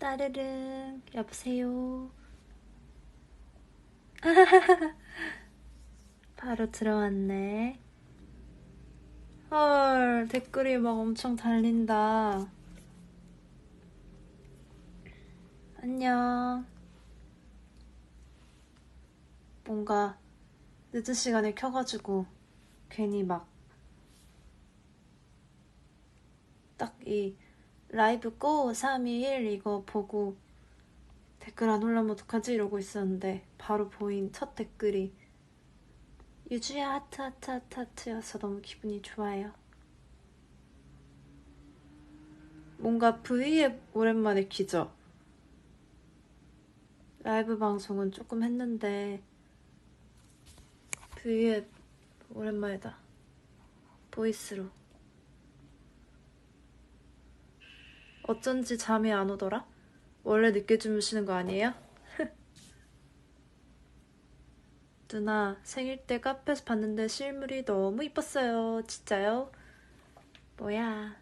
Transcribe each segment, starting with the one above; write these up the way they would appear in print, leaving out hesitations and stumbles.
따르릉, 여보세요. 바로 들어왔네. 헐, 댓글이 막 엄청 달린다. 안녕. 뭔가 늦은 시간에 켜가지고 괜히 막 딱 이 라이브 고 321 이거 보고 댓글 안 올라오면 어떡하지 이러고 있었는데 바로 보인 첫 댓글이 유주야 하트 하트 하트 하트여서 너무 기분이 좋아요. 뭔가 V앱 오랜만에 키죠? 라이브 방송은 조금 했는데 V앱 오랜만이다. 보이스로. 어쩐지 잠이 안 오더라? 원래 늦게 주무시는 거 아니에요? 누나 생일 때 카페에서 봤는데 실물이 너무 이뻤어요. 진짜요? 뭐야.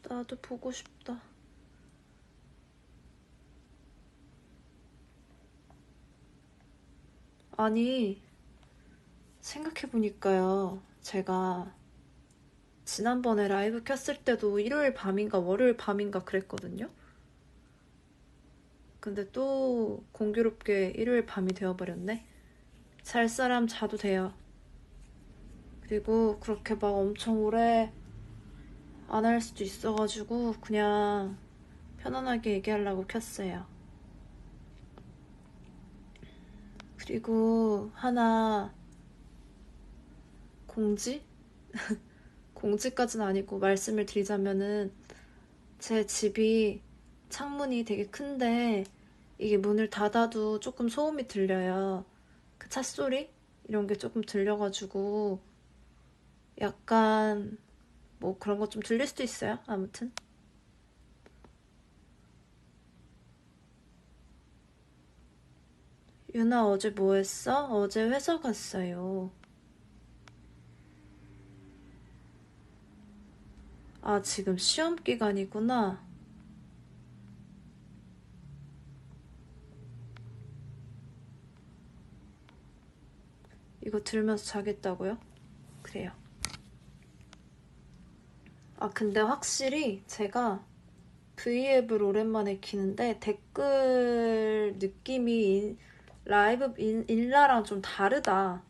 나도 보고 싶다. 아니, 생각해보니까요. 제가 지난번에 라이브 켰을 때도 일요일 밤인가 월요일 밤인가 그랬거든요. 근데 또 공교롭게 일요일 밤이 되어버렸네. 잘 사람 자도 돼요. 그리고 그렇게 막 엄청 오래 안 할 수도 있어가지고 그냥 편안하게 얘기하려고 켰어요. 그리고 하나 공지? 공지까지는 아니고 말씀을 드리자면은 제 집이 창문이 되게 큰데 이게 문을 닫아도 조금 소음이 들려요. 그 찻소리? 이런 게 조금 들려가지고 약간 뭐 그런 거 좀 들릴 수도 있어요. 아무튼. 유나 어제 뭐 했어? 어제 회사 갔어요. 아, 지금 시험 기간이구나. 이거 들으면서 자겠다고요? 그래요. 아, 근데 확실히 제가 V앱을 오랜만에 키는데 댓글 느낌이 라이브 일라랑 좀 다르다.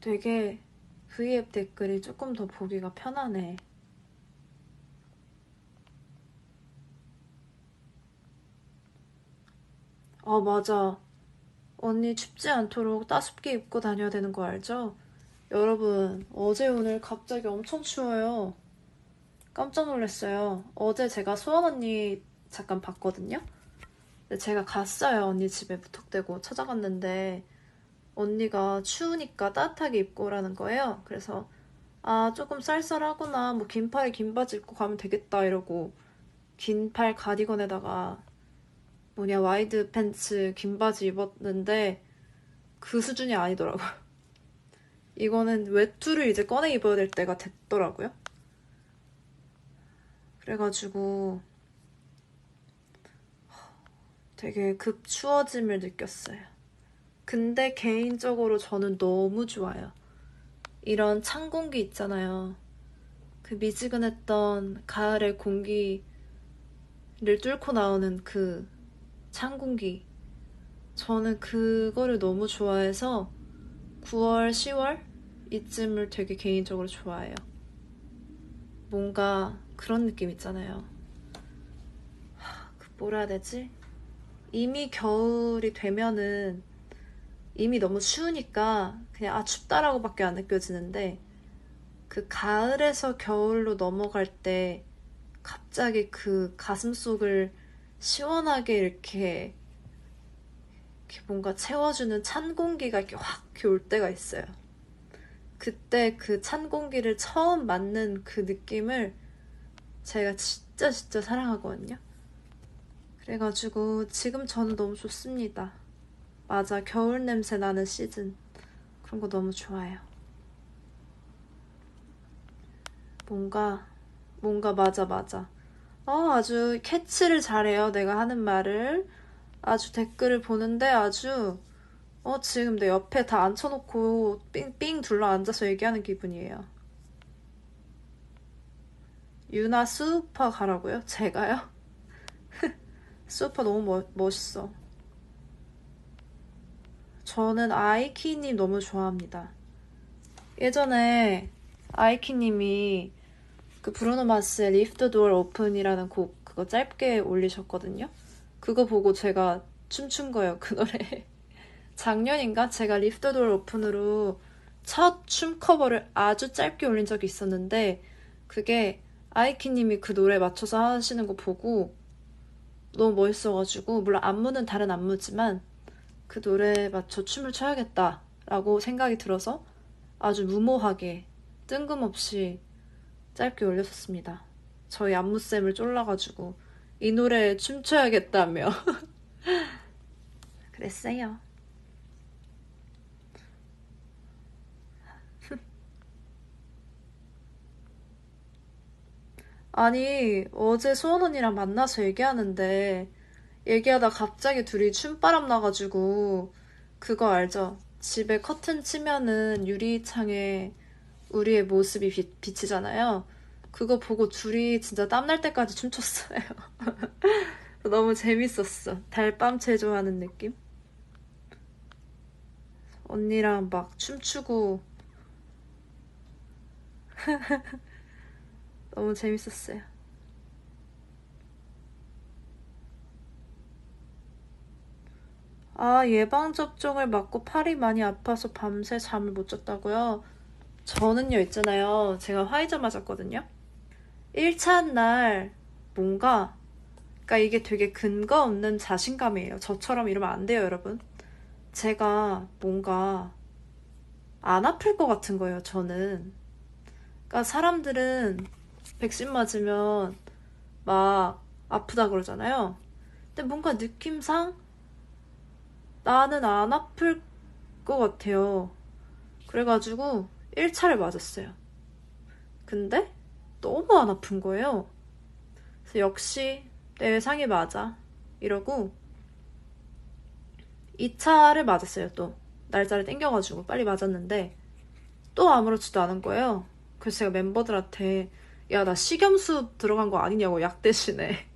되게 V앱 댓글이 조금 더 보기가 편하네. 아, 맞아. 언니 춥지 않도록 따숩게 입고 다녀야 되는 거 알죠? 여러분, 어제 오늘 갑자기 엄청 추워요. 깜짝 놀랐어요. 어제 제가 소원 언니 잠깐 봤거든요? 근데 제가 갔어요. 언니 집에 무턱대고 찾아갔는데 언니가 추우니까 따뜻하게 입고 오라는 거예요. 그래서 아, 조금 쌀쌀하구나. 뭐 긴팔에 긴 바지 입고 가면 되겠다 이러고 긴팔 가디건에다가 뭐냐 와이드 팬츠 긴 바지 입었는데 그 수준이 아니더라고요. 이거는 외투를 이제 꺼내 입어야 될 때가 됐더라고요. 그래가지고 되게 급 추워짐을 느꼈어요. 근데 개인적으로 저는 너무 좋아요. 이런 찬 공기 있잖아요. 그 미지근했던 가을의 공기를 뚫고 나오는 그 찬 공기. 저는 그거를 너무 좋아해서 9월, 10월 이쯤을 되게 개인적으로 좋아해요. 뭔가 그런 느낌 있잖아요. 그 뭐라 해야 되지? 이미 겨울이 되면은 이미 너무 추우니까 그냥 아 춥다라고밖에 안 느껴지는데 그 가을에서 겨울로 넘어갈 때 갑자기 그 가슴 속을 시원하게 이렇게 뭔가 채워주는 찬 공기가 이렇게 확 이렇게 올 때가 있어요. 그때 그 찬 공기를 처음 맞는 그 느낌을 제가 진짜 진짜 사랑하거든요. 그래가지고 지금 저는 너무 좋습니다. 맞아, 겨울 냄새 나는 시즌. 그런 거 너무 좋아해요. 뭔가 맞아. 아주 캐치를 잘해요. 내가 하는 말을. 아주 댓글을 보는데 아주 지금 내 옆에 다 앉혀놓고 삥삥 둘러 앉아서 얘기하는 기분이에요. 유나 수우파 가라고요? 제가요? 수우파 너무 멋있어. 저는 아이키님 너무 좋아합니다. 예전에 아이키님이 그 브루노 마스의 Leave the Door Open이라는 곡 그거 짧게 올리셨거든요. 그거 보고 제가 춤춘 거예요. 그 노래. 작년인가 제가 Leave the Door Open으로 첫 춤 커버를 아주 짧게 올린 적이 있었는데 그게 아이키님이 그 노래 맞춰서 하시는 거 보고 너무 멋있어가지고 물론 안무는 다른 안무지만 그 노래에 맞춰 춤을 춰야겠다라고 생각이 들어서 아주 무모하게 뜬금없이 짧게 올렸었습니다. 저희 안무쌤을 쫄라가지고 이 노래에 춤춰야겠다며 그랬어요. 아니 어제 수원 언니랑 만나서 얘기하다 갑자기 둘이 춤바람 나가지고 그거 알죠? 집에 커튼 치면은 유리창에 우리의 모습이 비치잖아요. 그거 보고 둘이 진짜 땀날 때까지 춤췄어요. 너무 재밌었어. 달밤 체조하는 느낌? 언니랑 막 춤추고 너무 재밌었어요. 아, 예방접종을 맞고 팔이 많이 아파서 밤새 잠을 못 잤다고요? 저는요, 있잖아요. 제가 화이자 맞았거든요. 1차 날 뭔가, 그러니까 이게 되게 근거 없는 자신감이에요. 저처럼 이러면 안 돼요, 여러분. 제가 뭔가 안 아플 것 같은 거예요, 저는. 그러니까 사람들은 백신 맞으면 막 아프다 그러잖아요. 근데 뭔가 느낌상 나는 안 아플 것 같아요. 그래가지고 1차를 맞았어요. 근데 너무 안 아픈 거예요. 그래서 역시 내 예상이 맞아. 이러고 2차를 맞았어요, 또. 날짜를 땡겨가지고 빨리 맞았는데 또 아무렇지도 않은 거예요. 그래서 제가 멤버들한테 야, 나 식염수 들어간 거 아니냐고, 약 대신에.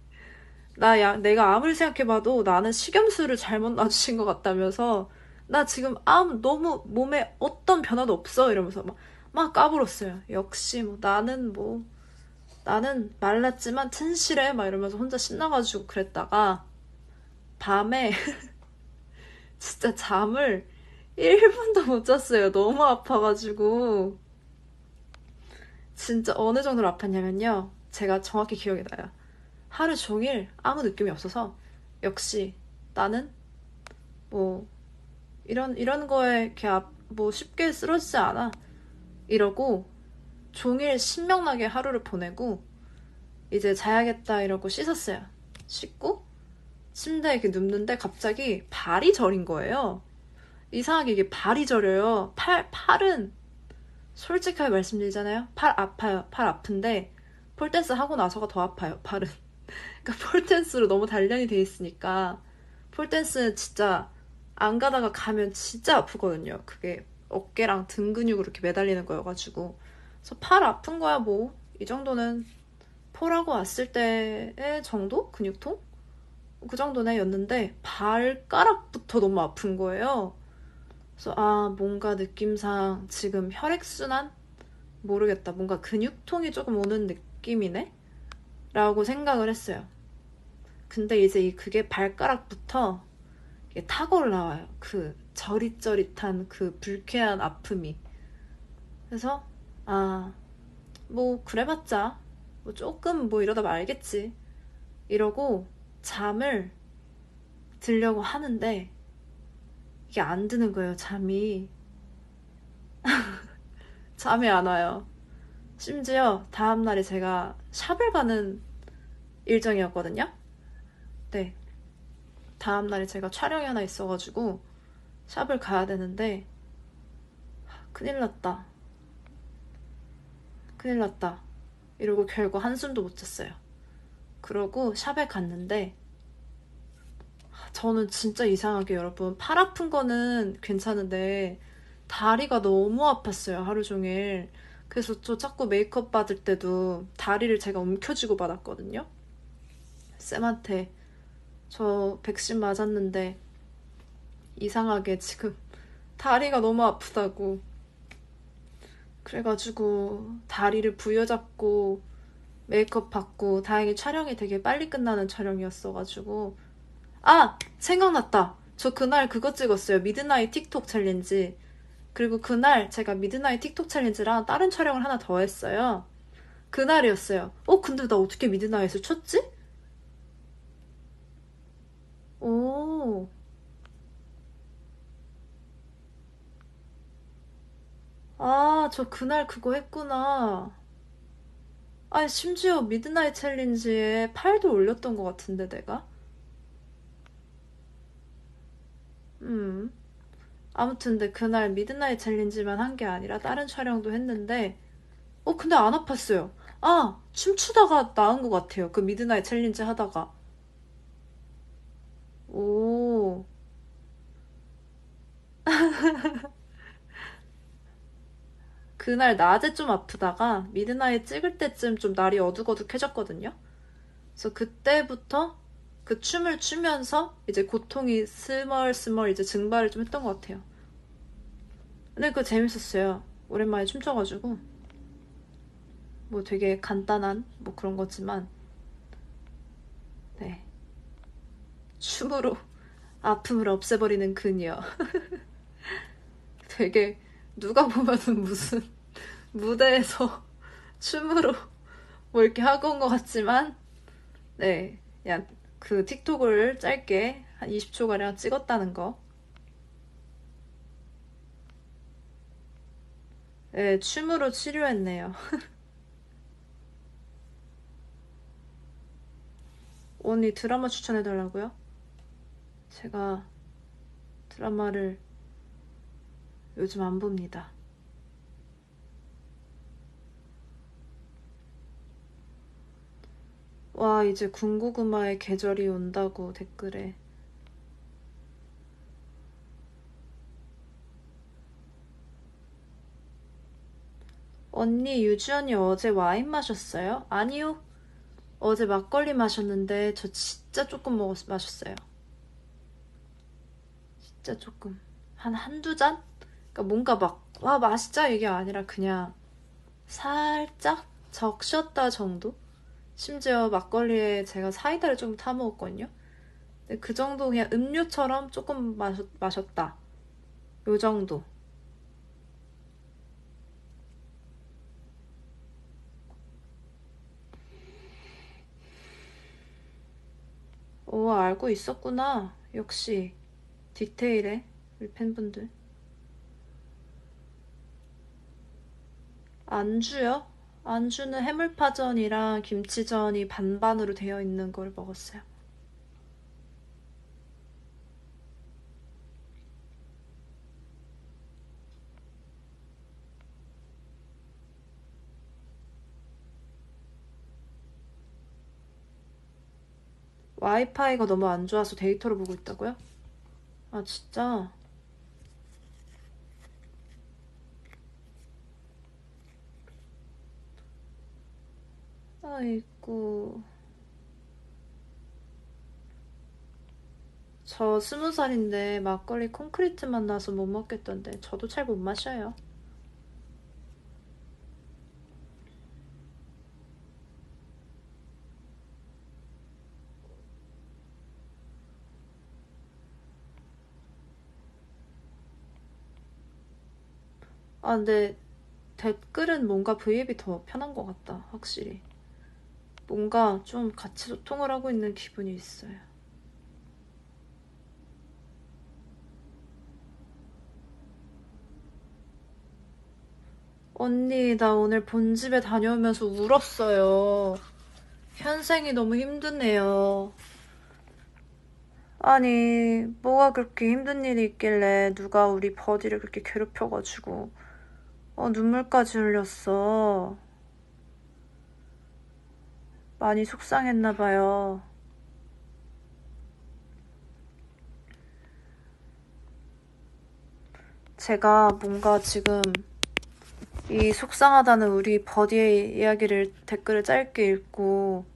내가 아무리 생각해봐도 나는 식염수를 잘못 놔주신 것 같다면서 나 지금 너무 몸에 어떤 변화도 없어 이러면서 막 까불었어요. 역시 나는 말랐지만 튼실해 막 이러면서 혼자 신나가지고 그랬다가 밤에 진짜 잠을 1분도 못 잤어요. 너무 아파가지고 진짜 어느 정도로 아팠냐면요. 제가 정확히 기억이 나요. 하루 종일 아무 느낌이 없어서 역시 나는 뭐 이런 거에 이렇게 뭐 쉽게 쓰러지지 않아 이러고 종일 신명나게 하루를 보내고 이제 자야겠다 이러고 씻었어요. 씻고 침대에 이렇게 눕는데 갑자기 발이 저린 거예요. 이상하게 이게 발이 저려요. 팔은 솔직하게 말씀드리잖아요. 팔 아파요. 팔 아픈데 폴댄스 하고 나서가 더 아파요. 팔은. 그러니까 폴댄스로 너무 단련이 돼 있으니까 폴댄스는 진짜 안 가다가 가면 진짜 아프거든요. 그게 어깨랑 등 근육으로 이렇게 매달리는 거여가지고 그래서 팔 아픈 거야 뭐 이 정도는 폴하고 왔을 때의 정도? 근육통? 그 정도네 였는데 발가락부터 너무 아픈 거예요. 그래서 뭔가 느낌상 지금 혈액순환? 모르겠다. 뭔가 근육통이 조금 오는 느낌이네? 라고 생각을 했어요. 근데 이제 그게 발가락부터 타고 올라와요. 그 저릿저릿한 그 불쾌한 아픔이. 그래서 뭐 그래봤자 뭐 조금 뭐 이러다 말겠지 이러고 잠을 들려고 하는데 이게 안 드는 거예요. 잠이 안 와요. 심지어 다음날에 제가 샵을 가는 일정이었거든요. 네, 다음날에 제가 촬영이 하나 있어가지고 샵을 가야 되는데 큰일 났다. 큰일 났다. 이러고 결국 한숨도 못 잤어요. 그러고 샵에 갔는데 저는 진짜 이상하게 여러분 팔 아픈 거는 괜찮은데 다리가 너무 아팠어요. 하루 종일. 그래서 저 자꾸 메이크업 받을 때도 다리를 제가 움켜쥐고 받았거든요. 쌤한테 저 백신 맞았는데 이상하게 지금 다리가 너무 아프다고. 그래가지고 다리를 부여잡고 메이크업 받고 다행히 촬영이 되게 빨리 끝나는 촬영이었어가지고 아! 생각났다. 저 그날 그거 찍었어요. 미드나잇 틱톡 챌린지. 그리고 그날 제가 미드나잇 틱톡 챌린지랑 다른 촬영을 하나 더 했어요. 그날이었어요. 근데 나 어떻게 미드나잇을 쳤지? 오, 저 그날 그거 했구나. 아니, 심지어 미드나잇 챌린지에 팔도 올렸던 것 같은데, 내가? 음. 아무튼, 근데 그날 미드나잇 챌린지만 한 게 아니라 다른 촬영도 했는데, 근데 안 아팠어요. 춤추다가 나은 것 같아요. 그 미드나잇 챌린지 하다가. 오, 그날 낮에 좀 아프다가 미드나잇 찍을 때쯤 좀 날이 어둑어둑해졌거든요. 그래서 그때부터 그 춤을 추면서 이제 고통이 스멀스멀 이제 증발을 좀 했던 것 같아요. 근데 그거 재밌었어요. 오랜만에 춤춰가지고. 뭐 되게 간단한 뭐 그런 거지만, 네. 춤으로 아픔을 없애버리는 그녀. 되게 누가 보면은 무슨 무대에서 춤으로 뭐 이렇게 하고 온 것 같지만, 네. 그냥 그 틱톡을 짧게 한 20초가량 찍었다는 거. 네, 춤으로 치료했네요. 언니 드라마 추천해달라고요? 제가 드라마를 요즘 안 봅니다. 와, 이제 군고구마의 계절이 온다고 댓글에. 언니, 유주 언니 어제 와인 마셨어요? 아니요. 어제 막걸리 마셨는데 저 진짜 조금 마셨어요. 진짜 조금. 한두 잔? 그러니까 뭔가 막, 와, 맛있자 이게 아니라 그냥 살짝 적셨다 정도? 심지어 막걸리에 제가 사이다를 좀 타먹었거든요. 근데 그 정도 그냥 음료처럼 조금 마셨다. 요 정도. 오, 알고 있었구나. 역시 디테일해, 우리 팬분들. 안주요? 안주는 해물파전이랑 김치전이 반반으로 되어 있는 걸 먹었어요. 와이파이가 너무 안 좋아서 데이터로 보고 있다고요? 아, 진짜? 아이고. 저 20살인데 막걸리 콘크리트 맛 나서 못 먹겠던데 저도 잘 못 마셔요. 근데 댓글은 뭔가 브이앱이 더 편한 것 같다, 확실히. 뭔가 좀 같이 소통을 하고 있는 기분이 있어요. 언니, 나 오늘 본집에 다녀오면서 울었어요. 현생이 너무 힘드네요. 아니, 뭐가 그렇게 힘든 일이 있길래 누가 우리 버디를 그렇게 괴롭혀가지고. 눈물까지 흘렸어. 많이 속상했나 봐요. 제가 뭔가 지금 이 속상하다는 우리 버디의 이야기를 댓글을 짧게 읽고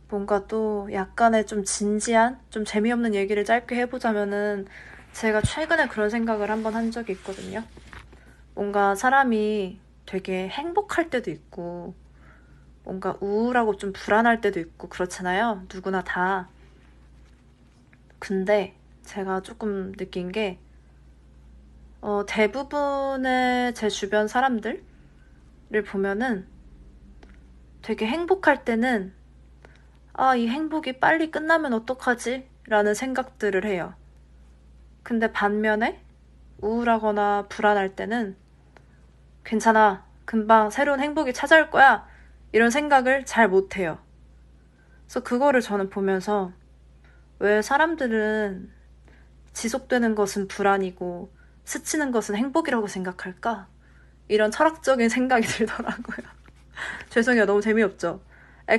뭔가 또 약간의 좀 진지한, 좀 재미없는 얘기를 짧게 해보자면은 제가 최근에 그런 생각을 한번 한 적이 있거든요. 뭔가 사람이 되게 행복할 때도 있고 뭔가 우울하고 좀 불안할 때도 있고 그렇잖아요. 누구나 다. 근데 제가 조금 느낀 게 대부분의 제 주변 사람들을 보면은 되게 행복할 때는 이 행복이 빨리 끝나면 어떡하지? 라는 생각들을 해요. 근데 반면에 우울하거나 불안할 때는 괜찮아. 금방 새로운 행복이 찾아올 거야. 이런 생각을 잘 못해요. 그래서 그거를 저는 보면서 왜 사람들은 지속되는 것은 불안이고 스치는 것은 행복이라고 생각할까? 이런 철학적인 생각이 들더라고요. 죄송해요. 너무 재미없죠?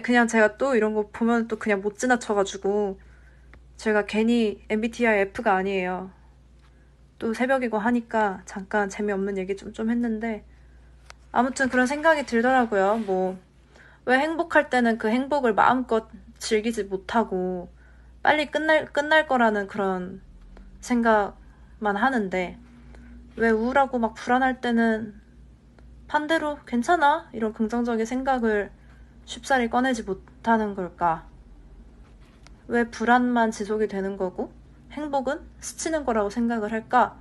그냥 제가 또 이런 거 보면 또 그냥 못 지나쳐가지고 제가 괜히 MBTI F가 아니에요. 또 새벽이고 하니까 잠깐 재미없는 얘기 좀 했는데 아무튼 그런 생각이 들더라고요. 뭐 왜 행복할 때는 그 행복을 마음껏 즐기지 못하고 빨리 끝날 거라는 그런 생각만 하는데 왜 우울하고 막 불안할 때는 반대로 괜찮아 이런 긍정적인 생각을 쉽사리 꺼내지 못하는 걸까? 왜 불안만 지속이 되는 거고 행복은 스치는 거라고 생각을 할까?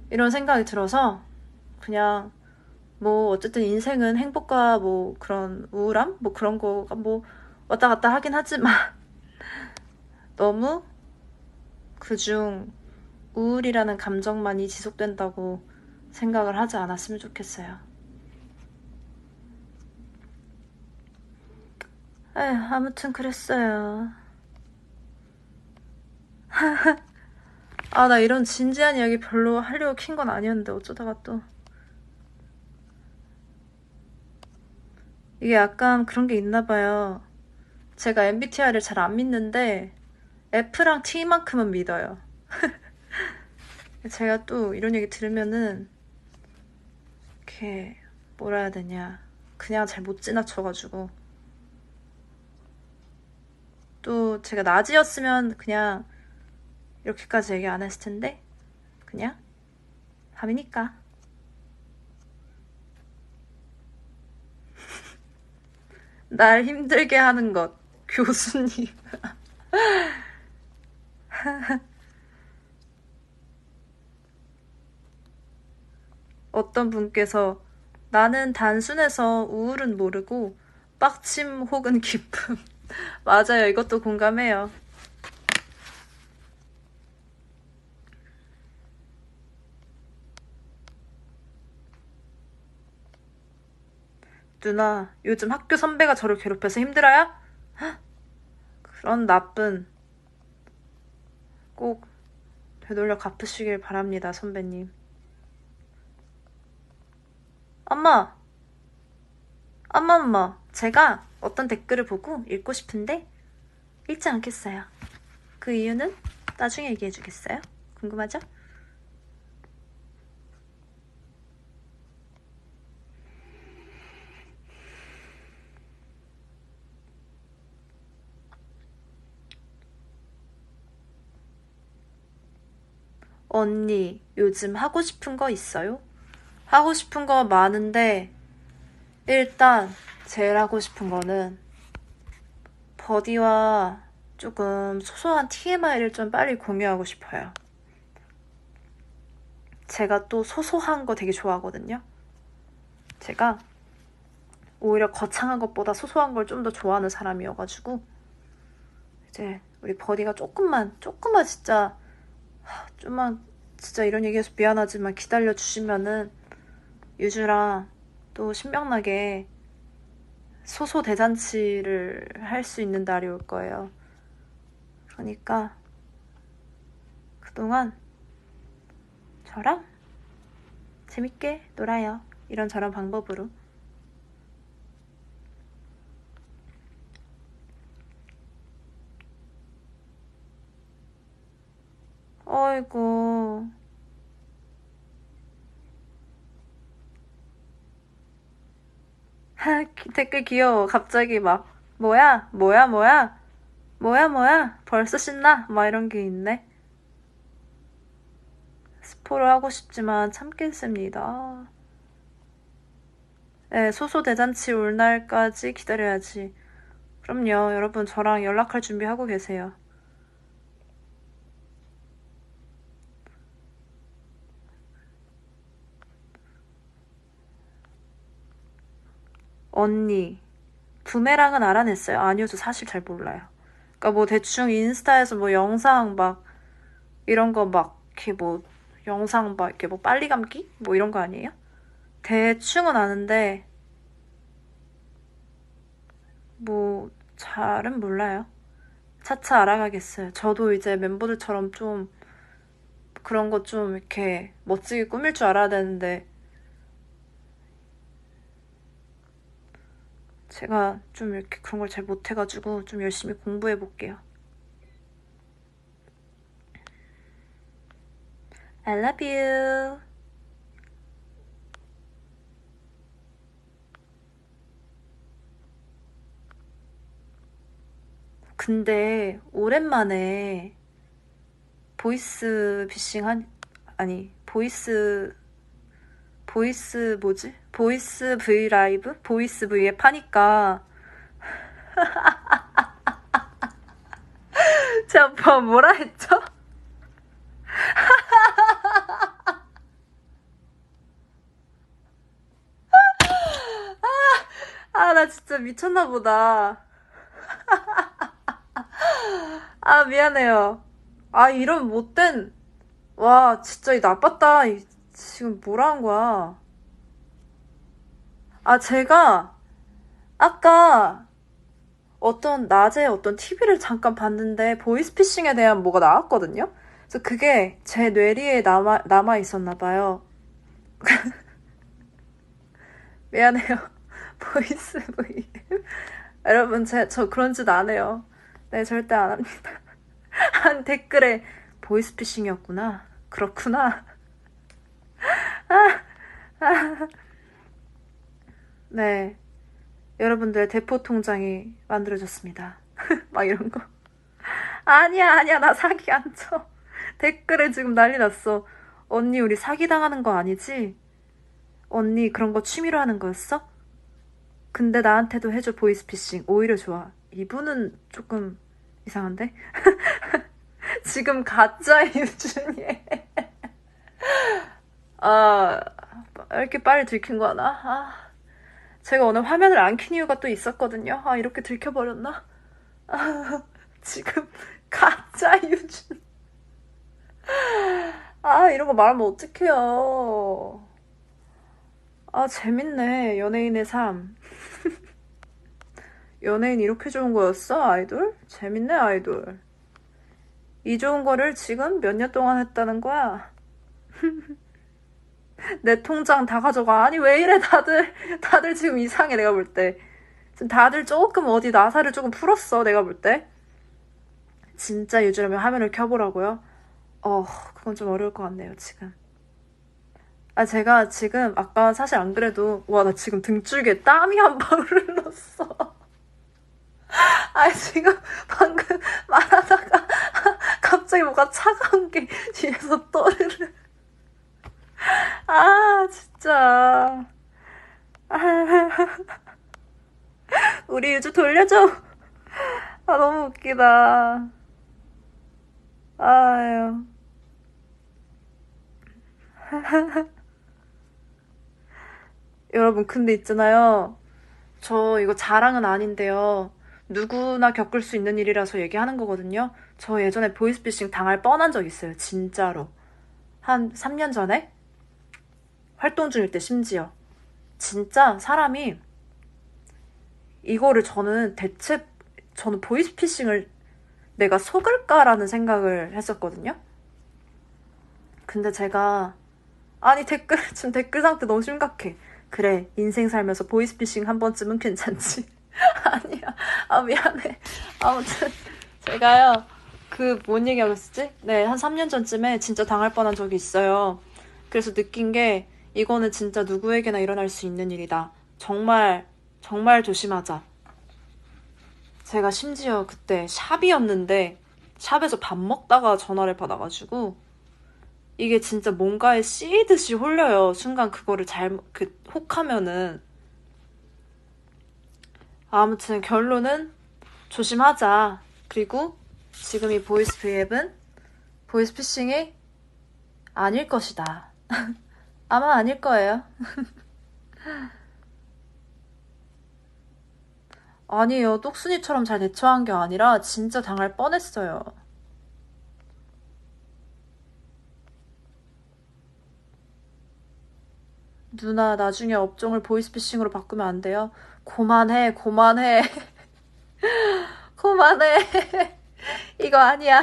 이런 생각이 들어서 그냥 뭐 어쨌든 인생은 행복과 뭐 그런 우울함 뭐 그런 거가 뭐 왔다 갔다 하긴 하지만 너무 그중 우울이라는 감정만이 지속된다고 생각을 하지 않았으면 좋겠어요. 아무튼 그랬어요. 나 이런 진지한 이야기 별로 하려고 킨 건 아니었는데 어쩌다가 또 이게 약간 그런 게 있나 봐요. 제가 MBTI를 잘 안 믿는데 F랑 T만큼은 믿어요. 제가 또 이런 얘기 들으면은 이렇게 뭐라 해야 되냐 그냥 잘 못 지나쳐가지고 또 제가 낮이었으면 그냥 이렇게까지 얘기 안 했을 텐데 그냥 밤이니까 날 힘들게 하는 것 교수님. 어떤 분께서 나는 단순해서 우울은 모르고 빡침 혹은 기쁨. 맞아요. 이것도 공감해요. 누나, 요즘 학교 선배가 저를 괴롭혀서 힘들어요? 그런 나쁜 꼭 되돌려 갚으시길 바랍니다, 선배님. 엄마, 엄마, 제가 어떤 댓글을 보고 읽고 싶은데 읽지 않겠어요. 그 이유는 나중에 얘기해 주겠어요? 궁금하죠? 언니, 요즘 하고 싶은 거 있어요? 하고 싶은 거 많은데 일단 제일 하고 싶은 거는 버디와 조금 소소한 TMI를 좀 빨리 공유하고 싶어요. 제가 또 소소한 거 되게 좋아하거든요. 제가 오히려 거창한 것보다 소소한 걸 좀 더 좋아하는 사람이어가지고 이제 우리 버디가 조금만 진짜 좀만 진짜 이런 얘기해서 미안하지만 기다려주시면은 유주랑 또 신명나게 소소 대잔치를 할 수 있는 날이 올 거예요. 그러니까 그동안 저랑 재밌게 놀아요. 이런저런 방법으로. 어이구. 댓글 귀여워. 갑자기 막 뭐야 뭐야 뭐야 뭐야 뭐야 벌써 신나? 막 이런 게 있네. 스포를 하고 싶지만 참겠습니다. 네, 소소대잔치 올 날까지 기다려야지. 그럼요. 여러분 저랑 연락할 준비하고 계세요. 언니 부메랑은 알아냈어요? 아니요, 저 사실 잘 몰라요. 그러니까 뭐 대충 인스타에서 뭐 영상 막 이런 거 막 이렇게 뭐 영상 막 이렇게 뭐 빨리 감기 뭐 이런 거 아니에요? 대충은 아는데 뭐 잘은 몰라요. 차차 알아가겠어요. 저도 이제 멤버들처럼 좀 그런 거 좀 이렇게 멋지게 꾸밀 줄 알아야 되는데 제가 좀 이렇게 그런 걸 잘 못해가지고 좀 열심히 공부해 볼게요. I love you. 근데 오랜만에 보이스 피싱 아니 보이스 뭐지? 보이스 브이 라이브? 보이스 브이에 파니까 제 아빠 뭐라 했죠? 아, 나 진짜 미쳤나 보다. 아, 미안해요. 아, 이런 못된, 와, 진짜 이 나빴다. 지금 뭐라 한 거야? 아, 제가 아까 낮에 어떤 TV를 잠깐 봤는데 보이스피싱에 대한 뭐가 나왔거든요? 그래서 그게 제 뇌리에 남아 있었나 봐요. 미안해요. 보이스 브이. 여러분, 저 그런 짓 안 해요. 네, 절대 안 합니다. 한 댓글에 보이스피싱이었구나. 그렇구나. 네. 여러분들 대포 통장이 만들어졌습니다. 막 이런 거. 아니야, 아니야. 나 사기 안 쳐. 댓글에 지금 난리 났어. 언니, 우리 사기 당하는 거 아니지? 언니, 그런 거 취미로 하는 거였어? 근데 나한테도 해줘, 보이스피싱. 오히려 좋아. 이분은 조금 이상한데? 지금 가짜 유준이. 아, 왜 이렇게 빨리 들킨 거야, 나? 아, 제가 오늘 화면을 안 킨 이유가 또 있었거든요. 아, 이렇게 들켜버렸나? 아, 지금 가짜 유준. 아, 이런 거 말하면 어떡해요. 아, 재밌네. 연예인의 삶. 연예인 이렇게 좋은 거였어, 아이돌? 재밌네, 아이돌. 이 좋은 거를 지금 몇 년 동안 했다는 거야? 내 통장 다 가져가. 아니, 왜 이래, 다들 지금 이상해, 내가 볼 때. 지금 다들 조금 어디 나사를 조금 풀었어, 내가 볼 때. 진짜 유주라면 화면을 켜보라고요? 그건 좀 어려울 것 같네요, 지금. 아, 제가 지금, 아까 사실 안 그래도, 와, 나 지금 등줄기에 땀이 한 방울 흘렀어. 아, 지금 방금 말하다가 갑자기 뭐가 차가운 게 뒤에서 떠르르. 아, 진짜. 우리 유주 돌려줘. 아, 너무 웃기다. 아유. 여러분, 근데 있잖아요. 저 이거 자랑은 아닌데요. 누구나 겪을 수 있는 일이라서 얘기하는 거거든요. 저 예전에 보이스피싱 당할 뻔한 적 있어요. 진짜로. 한 3년 전에? 활동 중일 때 심지어. 진짜 사람이 이거를 저는 보이스피싱을 내가 속을까라는 생각을 했었거든요. 근데 제가 아니, 지금 댓글 상태 너무 심각해. 그래, 인생 살면서 보이스피싱 한 번쯤은 괜찮지. 아니야. 아, 미안해. 아무튼, 제가요, 뭔 얘기하고 있었지? 네, 한 3년 전쯤에 진짜 당할 뻔한 적이 있어요. 그래서 느낀 게, 이거는 진짜 누구에게나 일어날 수 있는 일이다. 정말, 정말 조심하자. 제가 심지어 그때 샵이었는데, 샵에서 밥 먹다가 전화를 받아가지고, 이게 진짜 뭔가에 씌이듯이 홀려요. 순간 그거를 혹하면은. 아무튼 결론은 조심하자. 그리고 지금 이 보이스 브이앱은 보이스피싱이 아닐 것이다. 아마 아닐 거예요. 아니에요. 똑순이처럼 잘 대처한 게 아니라 진짜 당할 뻔했어요. 누나, 나중에 업종을 보이스피싱으로 바꾸면 안 돼요? 고만해, 고만해, 고만해. 이거 아니야.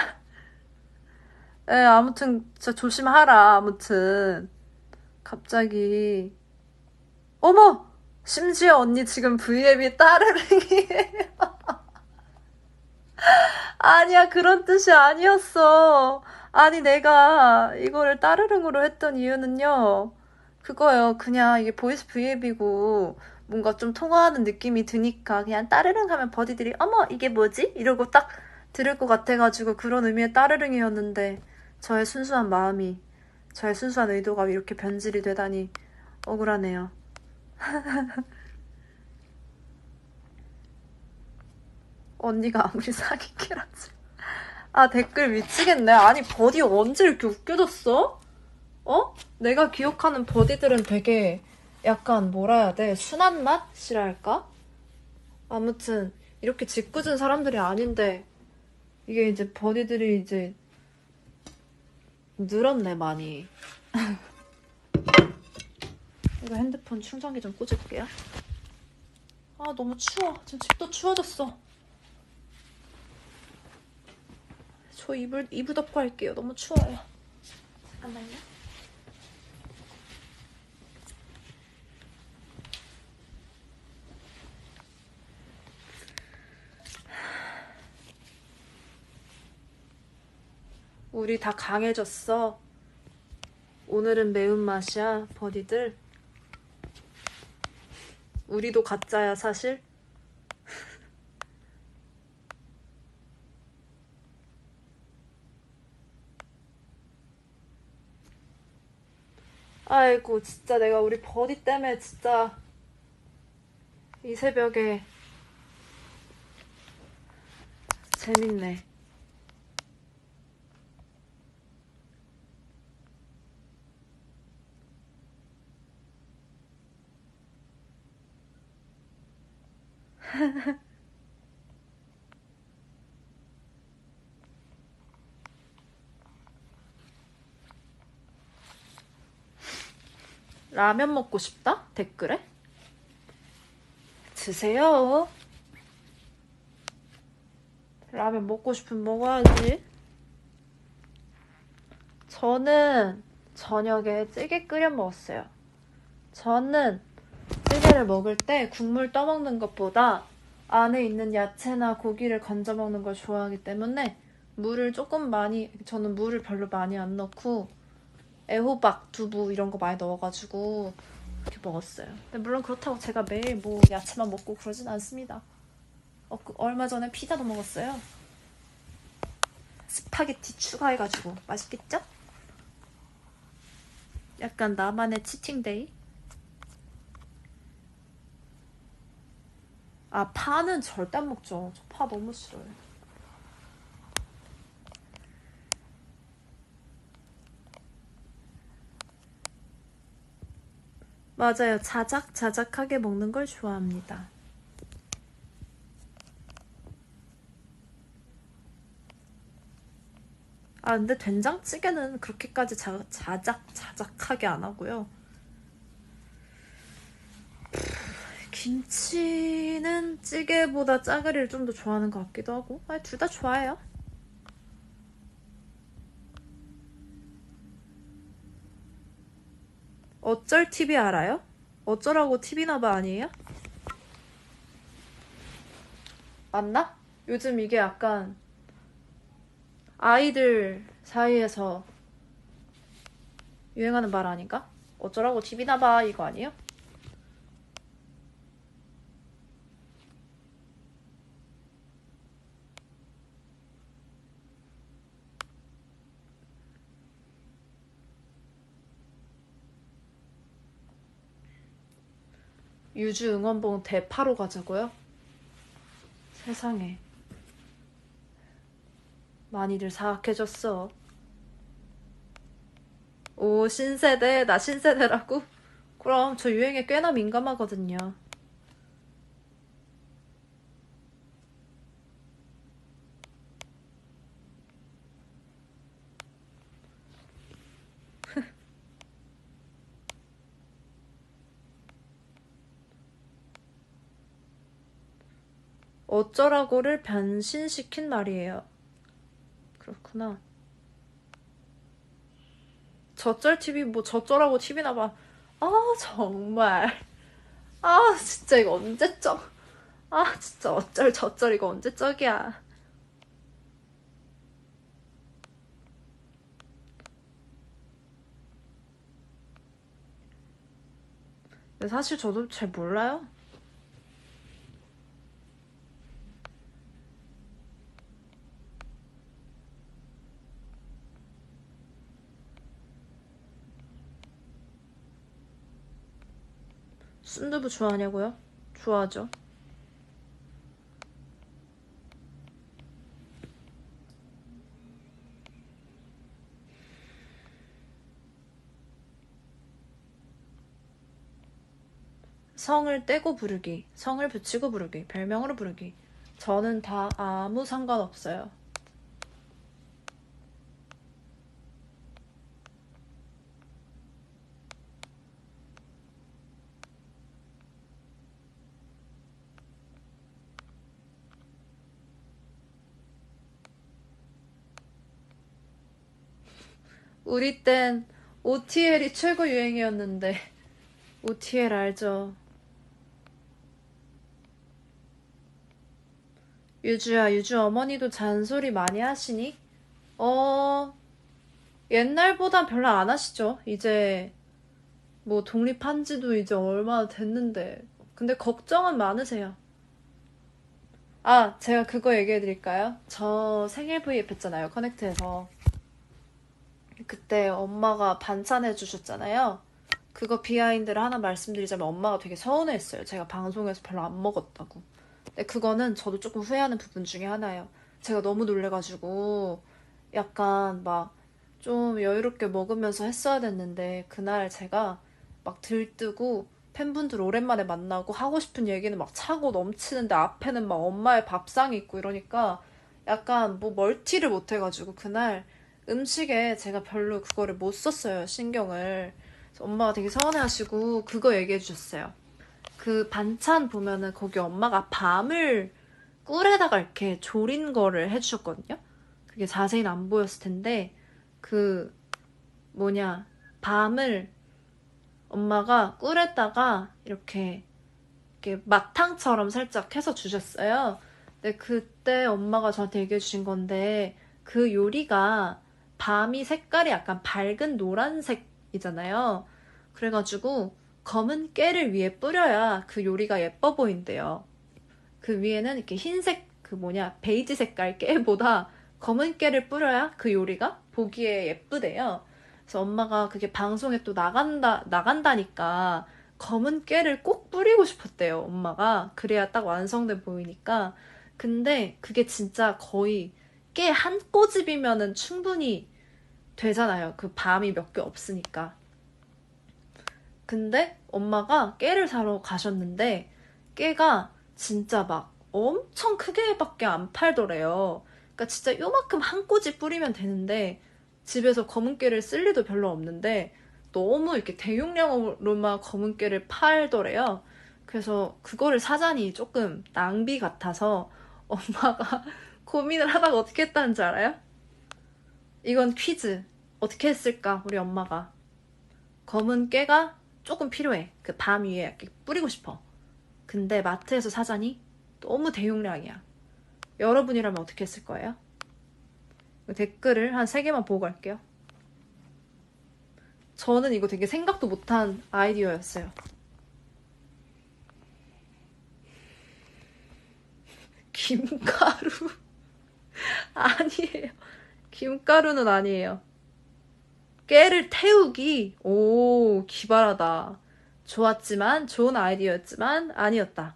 에, 아무튼 진짜 조심하라. 아무튼 갑자기 어머! 심지어 언니 지금 브이앱이 따르릉이 아니야, 그런 뜻이 아니었어. 아니, 내가 이거를 따르릉으로 했던 이유는요. 그거요. 그냥 이게 보이스 브이앱이고 뭔가 좀 통화하는 느낌이 드니까 그냥 따르릉 하면 버디들이 어머, 이게 뭐지? 이러고 딱 들을 것 같아가지고 그런 의미의 따르릉이었는데 저의 순수한 마음이, 저의 순수한 의도가 이렇게 변질이 되다니 억울하네요. 언니가 아무리 사기캐라지. 아, 댓글 미치겠네. 아니, 버디 언제 이렇게 웃겨졌어? 어? 내가 기억하는 버디들은 되게 약간 뭐라 해야 돼? 순한 맛이랄까? 아무튼 이렇게 짓궂은 사람들이 아닌데 이게 이제 버디들이 이제 늘었네, 많이. 이거 핸드폰 충전기 좀 꽂을게요. 아, 너무 추워. 지금 집도 추워졌어. 저 이불 덮고 할게요. 너무 추워요. 잠깐만요. 우리 다 강해졌어. 오늘은 매운맛이야, 버디들. 우리도 가짜야, 사실. 아이고, 진짜 내가 우리 버디 때문에 진짜 이 새벽에 재밌네. 라면 먹고 싶다? 댓글에? 드세요. 라면 먹고 싶으면 먹어야지. 저는 저녁에 찌개 끓여 먹었어요. 저는 찌개를 먹을 때 국물 떠먹는 것보다 안에 있는 야채나 고기를 건져 먹는 걸 좋아하기 때문에 저는 물을 별로 많이 안 넣고 애호박, 두부 이런 거 많이 넣어가지고 이렇게 먹었어요. 근데 물론 그렇다고 제가 매일 뭐 야채만 먹고 그러진 않습니다. 얼마 전에 피자도 먹었어요. 스파게티 추가해가지고 맛있겠죠? 약간 나만의 치팅데이? 아, 파는 절대 안 먹죠. 저 파 너무 싫어요. 맞아요. 자작자작하게 먹는 걸 좋아합니다. 아, 근데 된장찌개는 그렇게까지 자작자작하게 안 하고요. 김치는 찌개보다 짜글이를 좀 더 좋아하는 것 같기도 하고. 아니, 둘 다 좋아해요. 어쩔 TV 알아요? 어쩌라고 TV나봐 아니에요? 맞나? 요즘 이게 약간 아이들 사이에서 유행하는 말 아닌가? 어쩌라고 TV나봐 이거 아니에요? 유주 응원봉 대파로 가자고요? 세상에 많이들 사악해졌어. 오, 신세대? 나 신세대라고? 그럼 저 유행에 꽤나 민감하거든요. 어쩌라고를 변신시킨 말이에요. 그렇구나. 저쩔 TV 뭐 저쩌라고 TV나 봐. 아 정말. 아 진짜 이거 언제적. 아 진짜 어쩔 저쩔 이거 언제적이야. 근데 사실 저도 잘 몰라요. 순두부 좋아하냐고요? 좋아하죠. 성을 떼고 부르기, 성을 붙이고 부르기, 별명으로 부르기. 저는 다 아무 상관없어요. 우리 땐 OTL이 최고 유행이었는데. OTL 알죠? 유주야, 유주 어머니도 잔소리 많이 하시니? 어, 옛날보단 별로 안 하시죠. 이제 뭐 독립한 지도 이제 얼마나 됐는데. 근데 걱정은 많으세요. 아, 제가 그거 얘기해 드릴까요? 저 생일 브이앱 했잖아요, 커넥트에서. 그때 엄마가 반찬 해주셨잖아요. 그거 비하인드를 하나 말씀드리자면 엄마가 되게 서운했어요. 제가 방송에서 별로 안 먹었다고. 근데 그거는 저도 조금 후회하는 부분 중에 하나예요. 제가 너무 놀래가지고 약간 막 좀 여유롭게 먹으면서 했어야 됐는데 그날 제가 막 들뜨고 팬분들 오랜만에 만나고 하고 싶은 얘기는 막 차고 넘치는데 앞에는 막 엄마의 밥상이 있고 이러니까 약간 뭐 멀티를 못 해가지고 그날 음식에 제가 별로 그거를 못 썼어요, 신경을. 그래서 엄마가 되게 서운해하시고 그거 얘기해 주셨어요. 그 반찬 보면은 거기 엄마가 밤을 꿀에다가 이렇게 졸인 거를 해주셨거든요. 그게 자세히는 안 보였을 텐데 그 뭐냐 밤을 엄마가 꿀에다가 이렇게 마탕처럼 살짝 해서 주셨어요. 근데 그때 엄마가 저한테 얘기해 주신 건데 그 요리가 밤이 색깔이 약간 밝은 노란색이잖아요. 그래가지고 검은 깨를 위에 뿌려야 그 요리가 예뻐 보인대요. 그 위에는 이렇게 흰색 그 뭐냐 베이지 색깔 깨보다 검은 깨를 뿌려야 그 요리가 보기에 예쁘대요. 그래서 엄마가 그게 방송에 또 나간다니까 검은 깨를 꼭 뿌리고 싶었대요, 엄마가. 그래야 딱 완성돼 보이니까. 근데 그게 진짜 거의 깨 한 꼬집이면은 충분히 되잖아요. 그 밤이 몇 개 없으니까. 근데 엄마가 깨를 사러 가셨는데 깨가 진짜 막 엄청 크게밖에 안 팔더래요. 그러니까 진짜 요만큼 한 꼬집 뿌리면 되는데 집에서 검은 깨를 쓸 리도 별로 없는데 너무 이렇게 대용량으로만 검은 깨를 팔더래요. 그래서 그거를 사자니 조금 낭비 같아서 엄마가 고민을 하다가 어떻게 했다는 줄 알아요? 이건 퀴즈. 어떻게 했을까, 우리 엄마가? 검은 깨가 조금 필요해. 그 밤 위에 이렇게 뿌리고 싶어. 근데 마트에서 사자니 너무 대용량이야. 여러분이라면 어떻게 했을 거예요? 댓글을 한 3개만 보고 갈게요. 저는 이거 되게 생각도 못한 아이디어였어요. 김가루. 아니에요. 김가루는 아니에요. 깨를 태우기. 오, 기발하다. 좋았지만, 좋은 아이디어였지만 아니었다.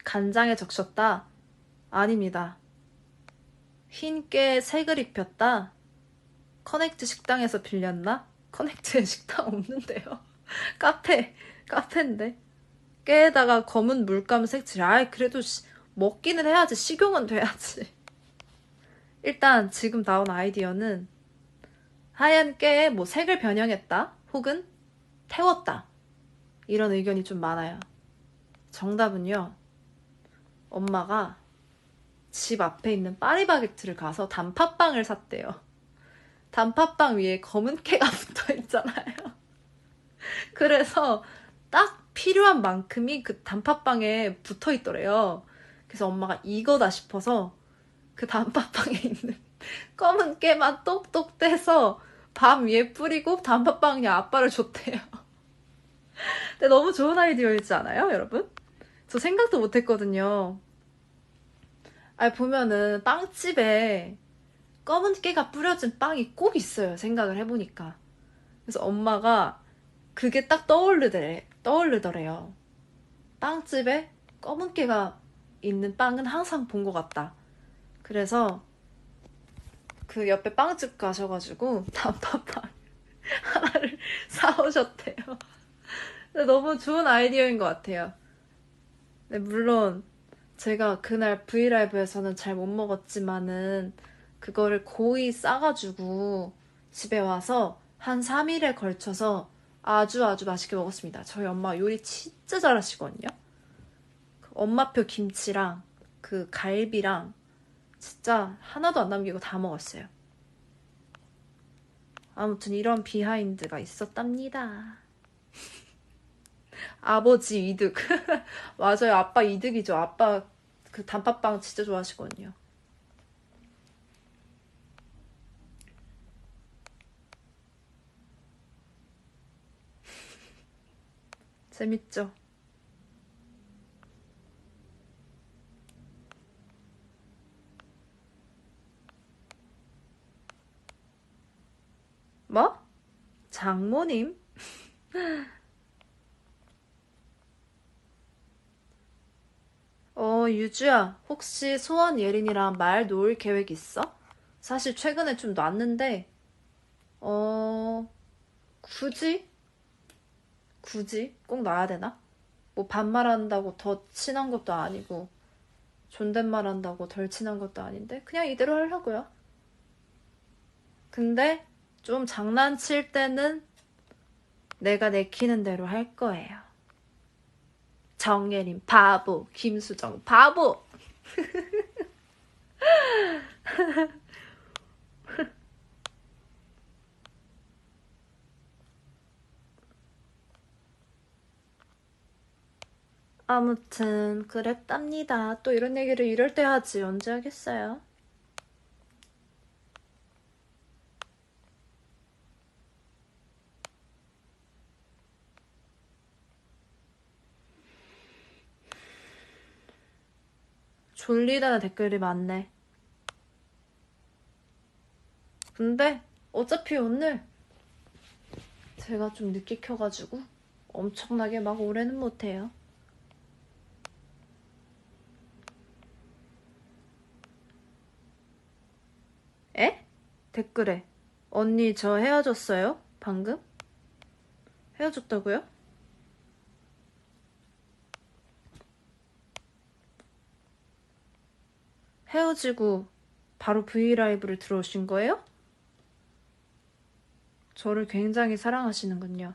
간장에 적셨다. 아닙니다. 흰 깨에 색을 입혔다. 커넥트 식당에서 빌렸나? 커넥트에 식당 없는데요. 카페인데. 깨에다가 검은 물감 색칠. 아이, 그래도 먹기는 해야지. 식용은 돼야지. 일단 지금 나온 아이디어는 하얀 깨에 뭐 색을 변형했다. 혹은 태웠다. 이런 의견이 좀 많아요. 정답은요. 엄마가 집 앞에 있는 파리바게트를 가서 단팥빵을 샀대요. 단팥빵 위에 검은 깨가 붙어 있잖아요. 그래서 딱 필요한 만큼이 그 단팥빵에 붙어 있더래요. 그래서 엄마가 이거다 싶어서 그 단팥빵에 있는 검은 깨만 똑똑 떼서 밤 위에 뿌리고 단팥빵이 아빠를 줬대요. 근데 너무 좋은 아이디어이지 않아요, 여러분? 저 생각도 못했거든요. 아니, 보면은 빵집에 검은 깨가 뿌려진 빵이 꼭 있어요, 생각을 해보니까. 그래서 엄마가 그게 딱 떠오르더래요. 빵집에 검은 깨가 있는 빵은 항상 본 것 같다. 그래서 그 옆에 빵집 가셔가지고 단팥빵 하나를 사오셨대요. 너무 좋은 아이디어인 것 같아요. 네, 물론 제가 그날 브이라이브에서는 잘 못 먹었지만은 그거를 고이 싸가지고 집에 와서 한 3일에 걸쳐서 아주 맛있게 먹었습니다. 저희 엄마 요리 진짜 잘하시거든요. 그 엄마표 김치랑 그 갈비랑 진짜 하나도 안 남기고 다 먹었어요. 아무튼 이런 비하인드가 있었답니다. 아버지 이득. 맞아요. 아빠 이득이죠. 아빠 그 단팥빵 진짜 좋아하시거든요. 재밌죠? 뭐? 장모님? 유주야, 혹시 소원 예린이랑 말 놓을 계획 있어? 사실 최근에 좀 놨는데, 어, 굳이? 굳이? 꼭 놔야 되나? 뭐 반말한다고 더 친한 것도 아니고, 존댓말한다고 덜 친한 것도 아닌데, 그냥 이대로 하려고요. 근데 좀 장난칠 때는 내가 내키는 대로 할 거예요. 정예린 바보, 김수정 바보. 아무튼 그랬답니다. 또 이런 얘기를 이럴 때 하지 언제 하겠어요? 졸리다는 댓글이 많네. 근데 어차피 오늘 제가 좀 늦게 켜가지고 엄청나게 막 오래는 못해요. 에? 댓글에 언니 저 헤어졌어요? 방금? 헤어졌다고요? 헤어지고 바로 브이라이브를 들어오신 거예요? 저를 굉장히 사랑하시는군요.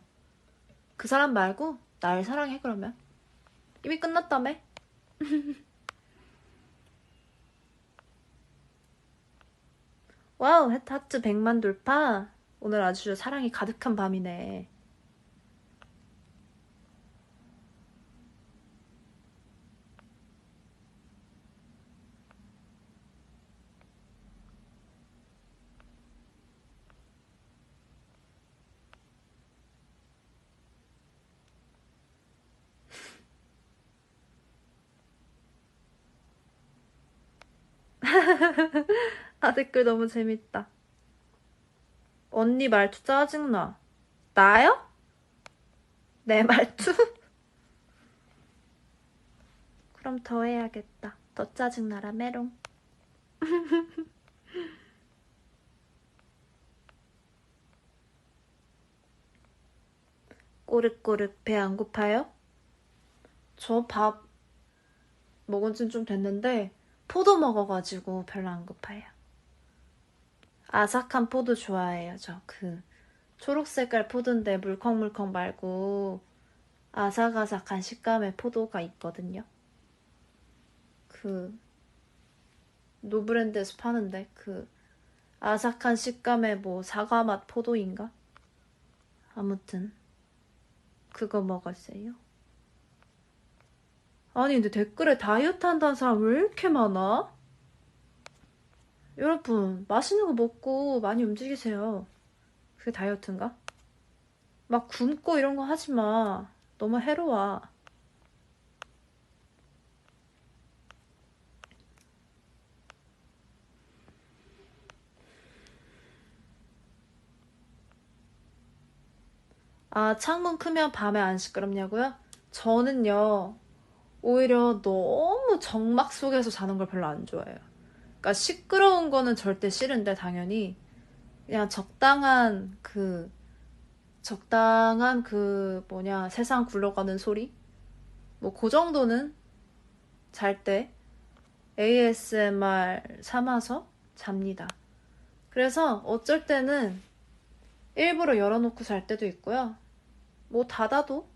그 사람 말고 날 사랑해 그러면. 이미 끝났다며? 와우, 하트 100만 돌파. 오늘 아주 사랑이 가득한 밤이네. 아, 댓글 너무 재밌다. 언니 말투 짜증나. 나요? 내 말투? 그럼 더 해야겠다. 더 짜증나라 메롱. 꼬르꼬르 배 안 고파요? 저 밥 먹은 지는 좀 됐는데 포도 먹어가지고 별로 안 고파요. 아삭한 포도 좋아해요. 저 그 초록색깔 포도인데 물컹물컹 말고 아삭아삭한 식감의 포도가 있거든요. 그 노브랜드에서 파는데 그 아삭한 식감의 뭐 사과맛 포도인가? 아무튼 그거 먹었어요. 아니 근데 댓글에 다이어트 한다는 사람 왜 이렇게 많아? 여러분 맛있는 거 먹고 많이 움직이세요. 그게 다이어트인가? 막 굶고 이런 거 하지 마. 너무 해로워. 아, 창문 크면 밤에 안 시끄럽냐고요? 저는요, 오히려 너무 정막 속에서 자는 걸 별로 안 좋아해요. 그러니까 시끄러운 거는 절대 싫은데, 당연히. 그냥 적당한 그, 뭐냐, 세상 굴러가는 소리? 뭐, 그 정도는 잘 때 ASMR 삼아서 잡니다. 그래서 어쩔 때는 일부러 열어놓고 잘 때도 있고요. 뭐, 닫아도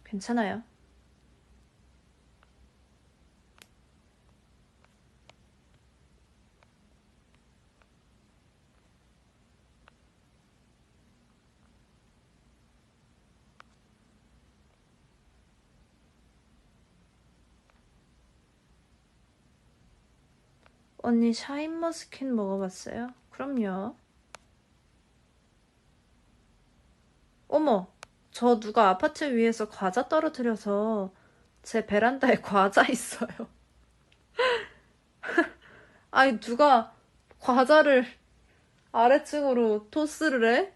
괜찮아요. 언니 샤인머스킨 먹어봤어요? 그럼요. 어머, 저 누가 아파트 위에서 과자 떨어뜨려서 제 베란다에 과자 있어요. 아니, 누가 과자를 아래층으로 토스를 해?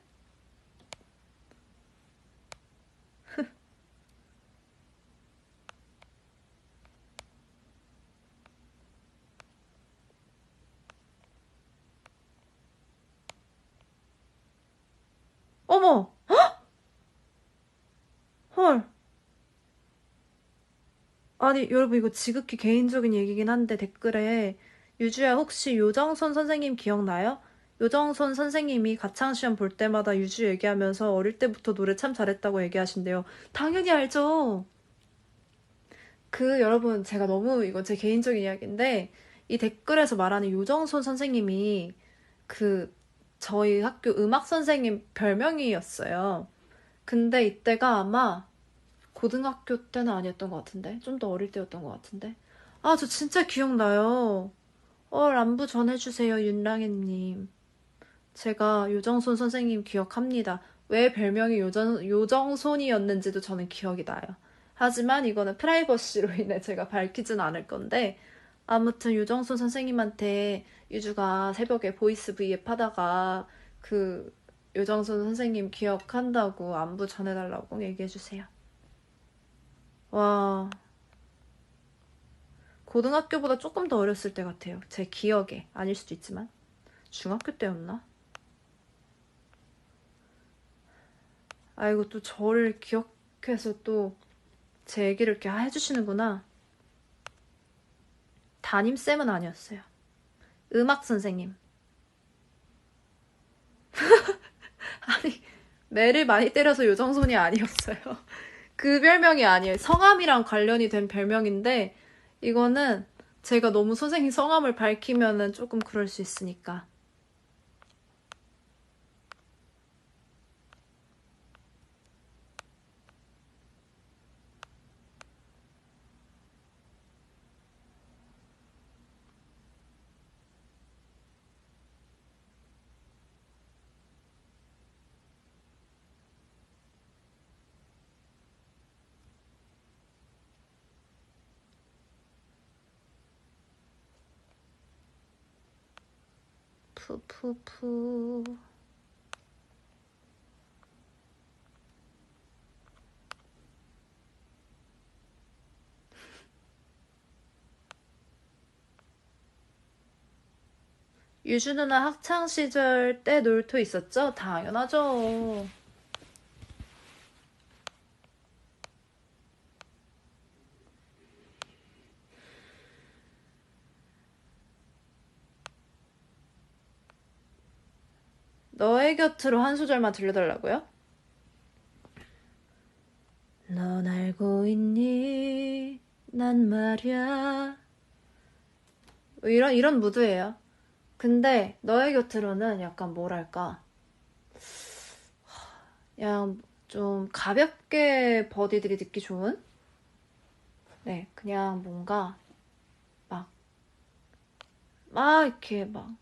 어머! 헐. 아니, 여러분, 이거 지극히 개인적인 얘기긴 한데 댓글에 유주야, 혹시 요정손 선생님 기억나요? 요정손 선생님이 가창시험 볼 때마다 유주 얘기하면서 어릴 때부터 노래 참 잘했다고 얘기하신대요. 당연히 알죠. 여러분 제가 너무 이건 제 개인적인 이야기인데 이 댓글에서 말하는 요정손 선생님이 그 저희 학교 음악 선생님 별명이었어요. 근데 이때가 아마 고등학교 때는 아니었던 것 같은데 좀 더 어릴 때였던 것 같은데 아 저 진짜 기억나요. 안부 전해주세요 윤랑이님. 제가 요정손 선생님 기억합니다. 왜 별명이 요정손이었는지도 저는 기억이 나요. 하지만 이거는 프라이버시로 인해 제가 밝히진 않을 건데, 아무튼 요정손 선생님한테 유주가 새벽에 보이스 V앱 하다가 그 요정손 선생님 기억한다고 안부 전해달라고 얘기해주세요. 와, 고등학교보다 조금 더 어렸을 때 같아요. 제 기억에. 아닐 수도 있지만. 중학교 때였나? 아이고, 또 저를 기억해서 또 제 얘기를 이렇게 해주시는구나. 담임쌤은 아니었어요. 음악 선생님. 아니, 매를 많이 때려서 요정손이 아니었어요. 그 별명이 아니에요. 성함이랑 관련이 된 별명인데, 이거는 제가 너무 선생님 성함을 밝히면은 조금 그럴 수 있으니까. 푸푸푸. 유주 누나 학창 시절 때 놀토 있었죠? 당연하죠. 너의 곁으로 한 소절만 들려달라고요? 넌 알고 있니? 난 말야. 이런 무드예요. 근데 너의 곁으로는 약간 뭐랄까, 그냥 좀 가볍게 버디들이 듣기 좋은? 네, 그냥 뭔가 막, 이렇게 막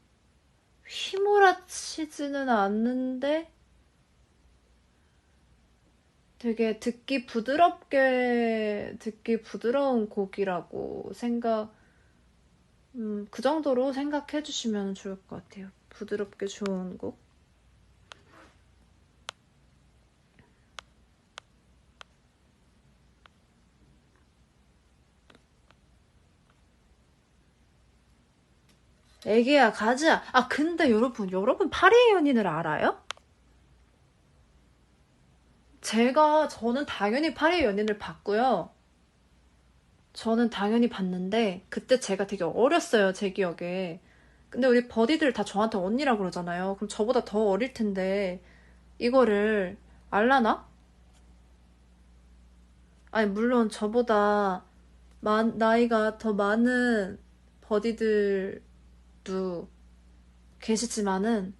휘몰아치지는 않는데 되게 듣기 부드러운 곡이라고 그 정도로 생각해 주시면 좋을 것 같아요. 부드럽게 좋은 곡. 애기야, 가자. 아, 근데 여러분 파리의 연인을 알아요? 저는 당연히 파리의 연인을 봤고요. 저는 당연히 봤는데, 그때 제가 되게 어렸어요, 제 기억에. 근데 우리 버디들 다 저한테 언니라고 그러잖아요. 그럼 저보다 더 어릴 텐데, 이거를 알라나? 아니, 물론 저보다 나이가 더 많은 버디들도 계시지만은,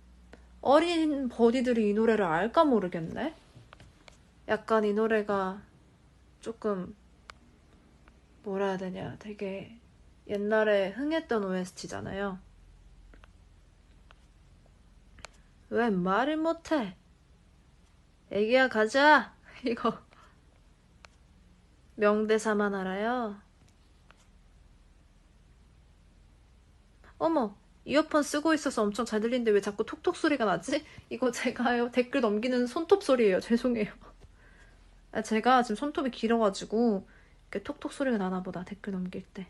어린 버디들이 이 노래를 알까 모르겠네? 약간 이 노래가 조금 뭐라 해야 되냐, 되게 옛날에 흥했던 OST잖아요. 왜 말을 못해? 애기야 가자. 이거 명대사만 알아요. 어머, 이어폰 쓰고 있어서 엄청 잘 들리는데 왜 자꾸 톡톡 소리가 나지? 이거 제가요 댓글 넘기는 손톱 소리예요. 죄송해요. 제가 지금 손톱이 길어가지고 이렇게 톡톡 소리가 나나 보다, 댓글 넘길 때.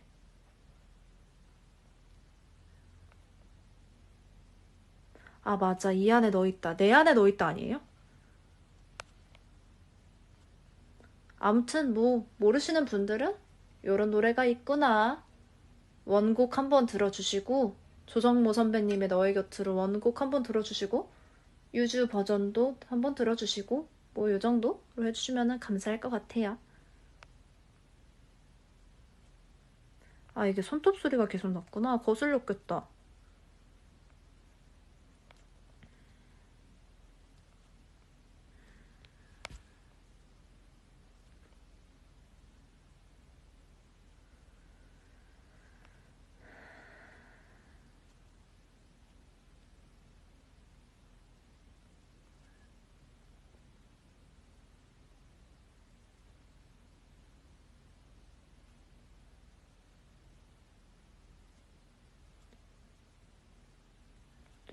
아, 맞아. 이 안에 너 있다. 내 안에 너 있다 아니에요? 아무튼 뭐 모르시는 분들은 요런 노래가 있구나. 원곡 한번 들어주시고, 조정모 선배님의 너의 곁으로 원곡 한번 들어주시고, 유주 버전도 한번 들어주시고, 뭐 요 정도로 해주시면 감사할 것 같아요. 아, 이게 손톱 소리가 계속 났구나. 거슬렸겠다.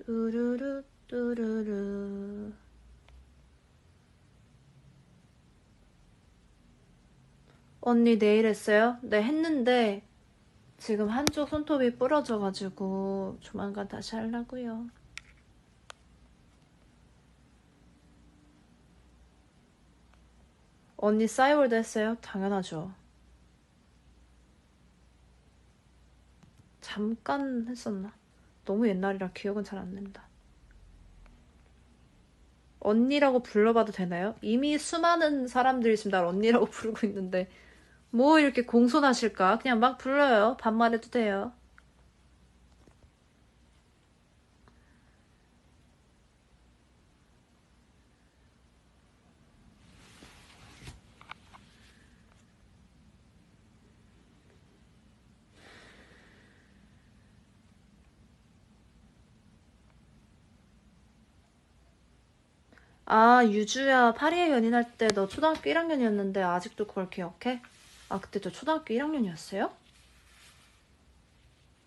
뚜루루 뚜루루. 언니 내일 했어요? 네, 했는데 지금 한쪽 손톱이 부러져가지고 조만간 다시 하려고요. 언니 싸이월드 했어요? 당연하죠. 잠깐 했었나? 너무 옛날이라 기억은 잘 안 난다. 언니라고 불러봐도 되나요? 이미 수많은 사람들이 지금 날 언니라고 부르고 있는데 뭐 이렇게 공손하실까? 그냥 막 불러요. 반말해도 돼요. 아, 유주야, 파리에 연인할 때 너 초등학교 1학년이었는데 아직도 그걸 기억해? 아, 그때 저 초등학교 1학년이었어요?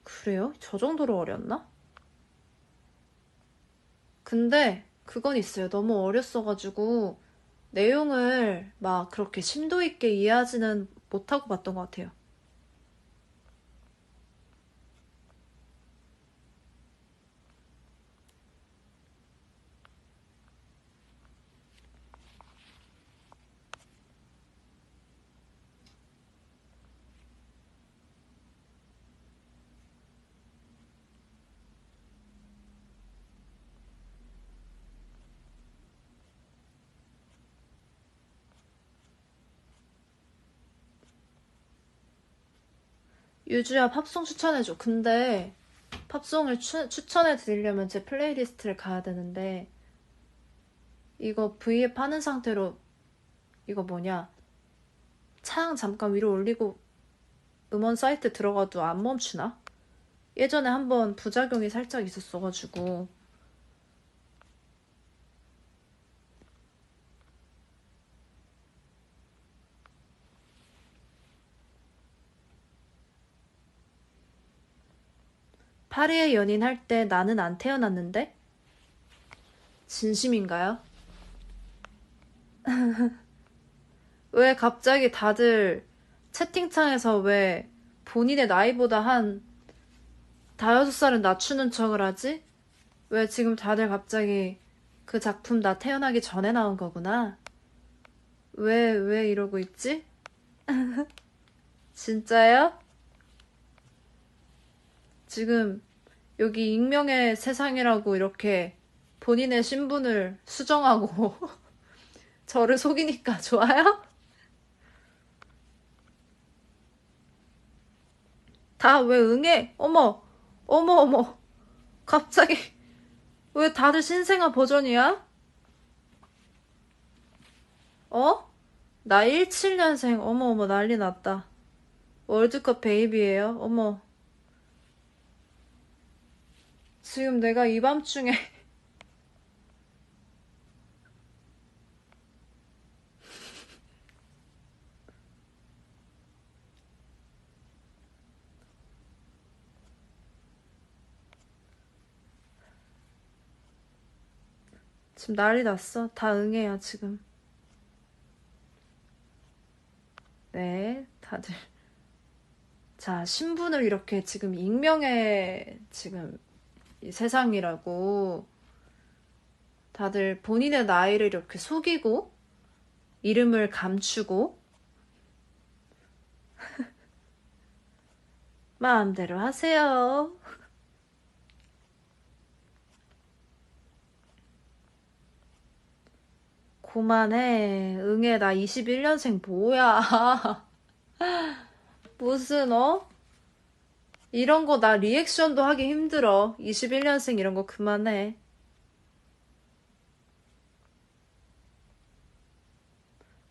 그래요? 저 정도로 어렸나? 근데 그건 있어요. 너무 어렸어가지고 내용을 막 그렇게 심도 있게 이해하지는 못하고 봤던 것 같아요. 유주야, 팝송 추천해줘. 근데 팝송을 추천해 드리려면 제 플레이리스트를 가야 되는데 이거 V앱 하는 상태로 이거 뭐냐 창 잠깐 위로 올리고 음원 사이트 들어가도 안 멈추나? 예전에 한번 부작용이 살짝 있었어가지고. 파리의 연인 할 때 나는 안 태어났는데? 진심인가요? 왜 갑자기 다들 채팅창에서 왜 본인의 나이보다 한 다여섯 살은 낮추는 척을 하지? 왜 지금 다들 갑자기 그 작품 나 태어나기 전에 나온 거구나? 왜 이러고 있지? 진짜요? 지금 여기 익명의 세상이라고 이렇게 본인의 신분을 수정하고 저를 속이니까 좋아요? 다 왜 응해? 어머, 어머. 갑자기 왜 다들 신생아 버전이야? 어? 나 17년생. 어머, 난리 났다. 월드컵 베이비예요. 어머, 지금 내가 이 밤중에 지금 난리 났어. 다 응해요, 지금. 네, 다들. 자, 신분을 이렇게 지금 익명의 지금 이 세상이라고 다들 본인의 나이를 이렇게 속이고 이름을 감추고 마음대로 하세요. 그만해. 응애 나 21년생 뭐야. 무슨 이런 거 나 리액션도 하기 힘들어. 21년생 이런 거 그만해.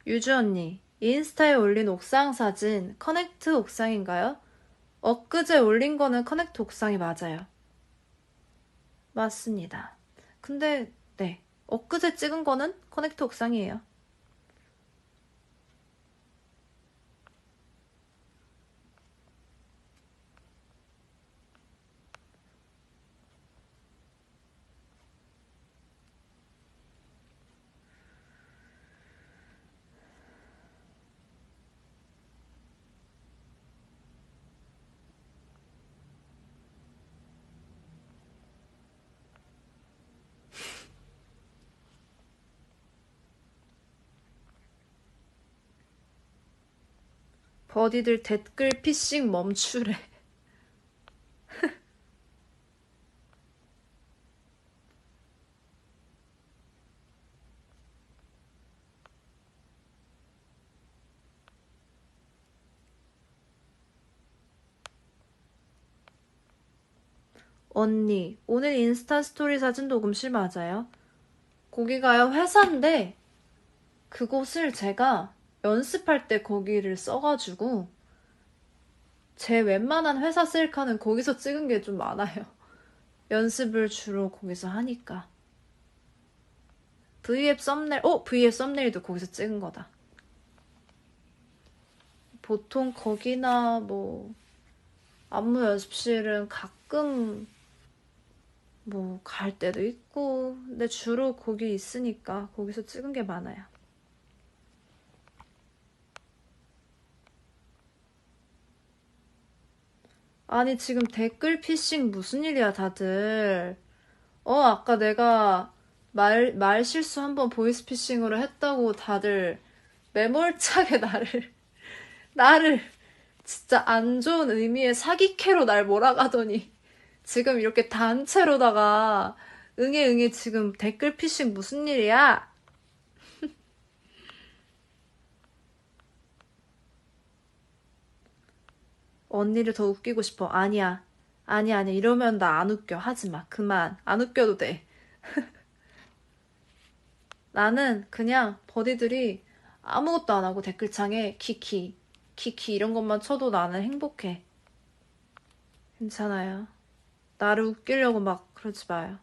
유주 언니, 인스타에 올린 옥상 사진 커넥트 옥상인가요? 엊그제 올린 거는 커넥트 옥상이 맞아요. 맞습니다. 근데 네, 엊그제 찍은 거는 커넥트 옥상이에요. 버디들 댓글 피싱 멈추래. 언니, 오늘 인스타 스토리 사진 녹음실 맞아요? 거기가요, 회사인데, 그곳을 제가 연습할 때 거기를 써가지고, 제 웬만한 회사 셀카는 거기서 찍은 게 좀 많아요. 연습을 주로 거기서 하니까. V앱 썸네일도 거기서 찍은 거다. 보통 거기나 뭐, 안무 연습실은 가끔 뭐 갈 때도 있고, 근데 주로 거기 있으니까 거기서 찍은 게 많아요. 아니, 지금 댓글 피싱 무슨 일이야, 다들. 아까 내가 말 실수 한번 보이스피싱으로 했다고 다들 매몰차게 나를 진짜 안 좋은 의미의 사기캐로 날 몰아가더니 지금 이렇게 단체로다가 응애 응애 지금 댓글 피싱 무슨 일이야? 언니를 더 웃기고 싶어. 아니야. 아니야, 아니야. 이러면 나 안 웃겨. 하지 마. 그만. 안 웃겨도 돼. 나는 그냥 버디들이 아무것도 안 하고 댓글창에 키키 이런 것만 쳐도 나는 행복해. 괜찮아요. 나를 웃기려고 막 그러지 마요.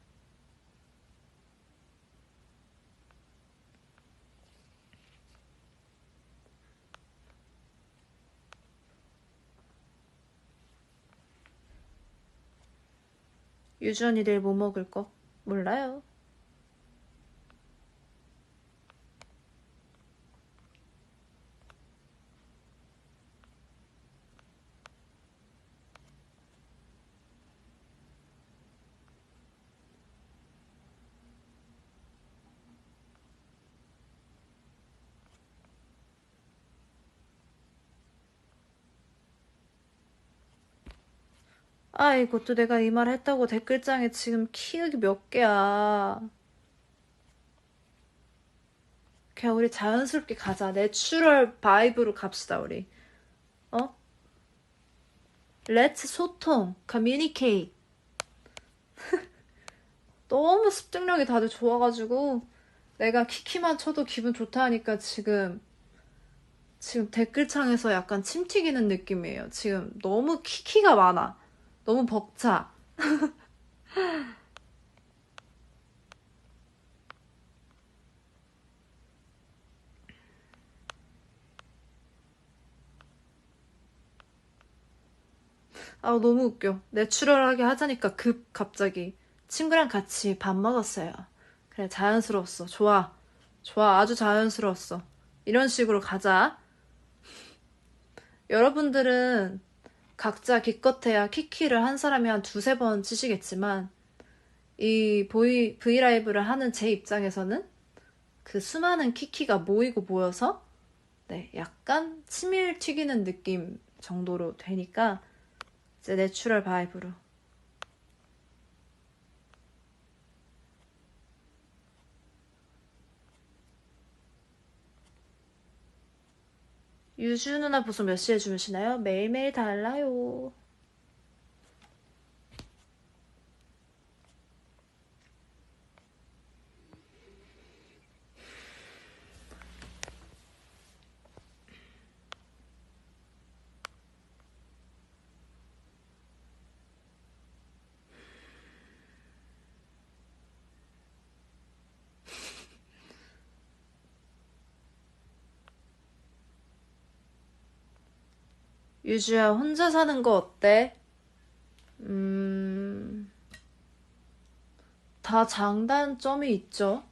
유주언니 내일 뭐 먹을 거? 몰라요. 아, 이것도 내가 이 말 했다고 댓글장에 지금 키읔이 몇 개야. 그냥 우리 자연스럽게 가자. 내추럴 바이브로 갑시다, 우리. 어? 렛츠 소통, 커뮤니케이트. 너무 습득력이 다들 좋아가지고 내가 키키만 쳐도 기분 좋다 하니까 지금 댓글창에서 약간 침 튀기는 느낌이에요. 지금 너무 키키가 많아. 너무 벅차. 아, 너무 웃겨. 내추럴하게 하자니까 갑자기 친구랑 같이 밥 먹었어요. 그래, 자연스러웠어. 좋아. 좋아. 아주 자연스러웠어. 이런 식으로 가자. 여러분들은 각자 기껏해야 키키를 한 사람이 한 두세 번 치시겠지만 이 브이라이브를 하는 제 입장에서는 그 수많은 키키가 모이고 모여서 네, 약간 치밀 튀기는 느낌 정도로 되니까 이제 내추럴 바이브로. 유주 누나 보통 몇 시에 주무시나요? 매일매일 달라요. 유주야, 혼자 사는 거 어때? 음, 다 장단점이 있죠.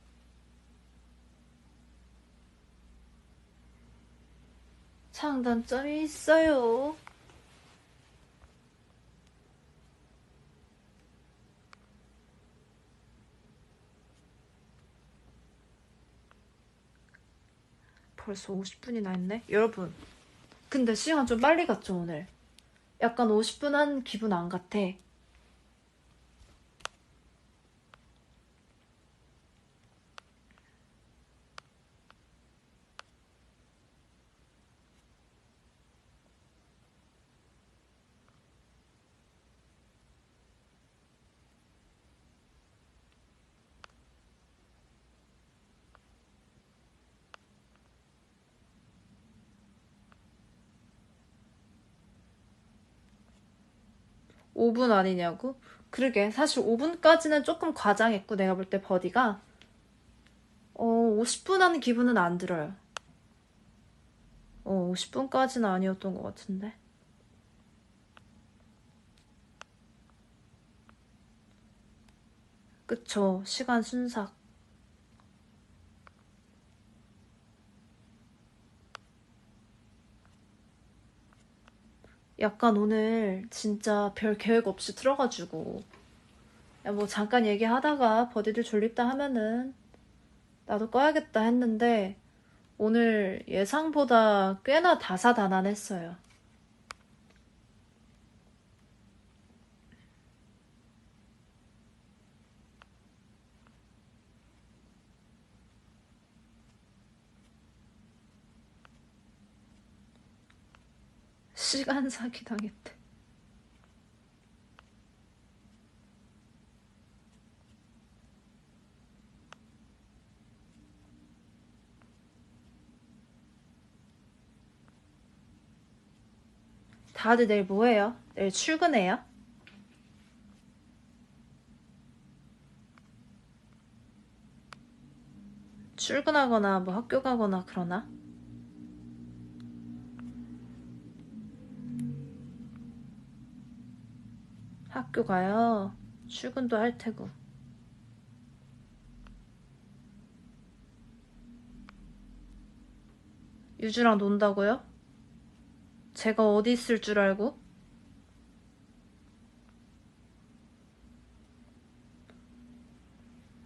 장단점이 있어요. 벌써 50분이나 했네? 여러분, 근데 시간 좀 빨리 갔죠, 오늘? 약간 50분 한 기분 안 같아. 5분 아니냐고? 그러게, 사실 5분까지는 조금 과장했고, 내가 볼 때 버디가. 50분 하는 기분은 안 들어요. 50분까지는 아니었던 것 같은데. 그쵸. 시간 순삭. 약간 오늘 진짜 별 계획 없이 들어가지고. 야, 뭐 잠깐 얘기하다가 버디들 졸립다 하면은 나도 꺼야겠다 했는데 오늘 예상보다 꽤나 다사다난했어요. 시간 사기 당했대. 다들 내일 뭐해요? 내일 출근해요? 출근하거나 뭐 학교 가거나 그러나? 학교 가요. 출근도 할 테고. 유주랑 논다고요? 제가 어디 있을 줄 알고?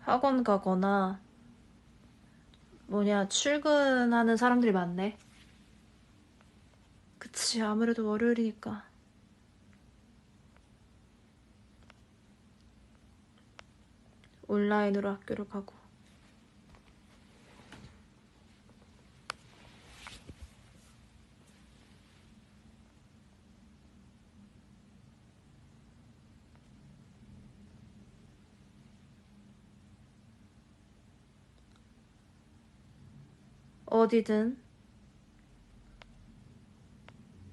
학원 가거나 출근하는 사람들이 많네. 그치, 아무래도 월요일이니까. 온라인으로 학교를 가고. 어디든.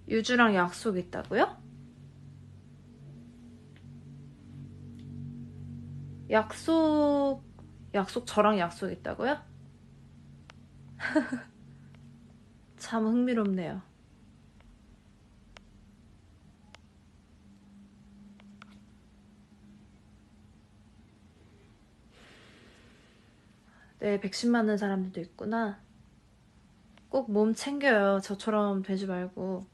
유주랑 약속 있다고요? 약속 저랑 약속 있다고요? 참 흥미롭네요. 내일 백신 맞는 사람들도 있구나. 꼭 몸 챙겨요. 저처럼 되지 말고.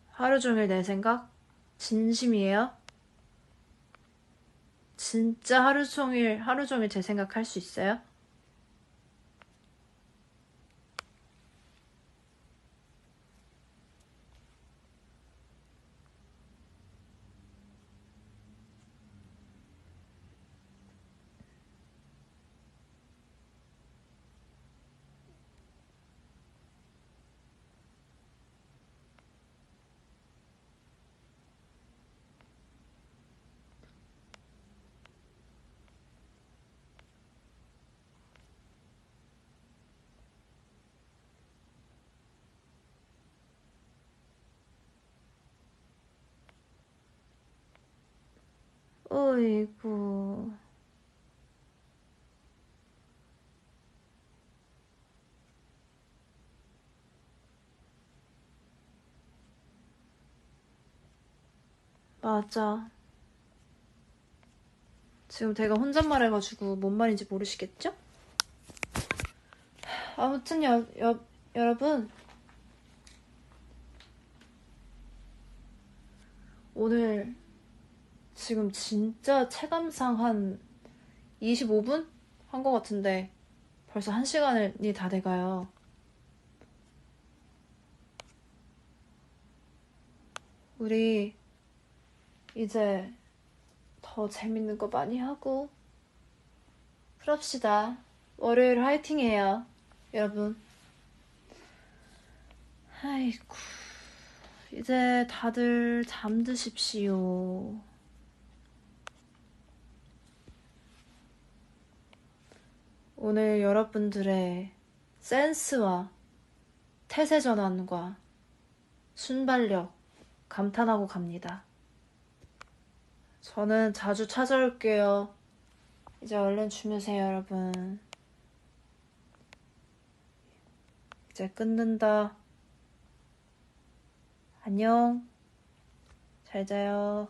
하루 종일 내 생각? 진심이에요? 진짜 하루 종일 제 생각 할 수 있어요? 어이구. 맞아. 지금 제가 혼잣말 해가지고 뭔 말인지 모르시겠죠? 아무튼 여러분, 오늘 지금 진짜 체감상 한 25분? 한 것 같은데 벌써 1시간이 다 돼가요. 우리 이제 더 재밌는 거 많이 하고 그럽시다. 월요일 화이팅해요, 여러분. 아이고, 이제 다들 잠드십시오. 오늘 여러분들의 센스와 태세전환과 순발력 감탄하고 갑니다. 저는 자주 찾아올게요. 이제 얼른 주무세요, 여러분. 이제 끊는다. 안녕. 잘 자요.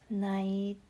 굿나잇.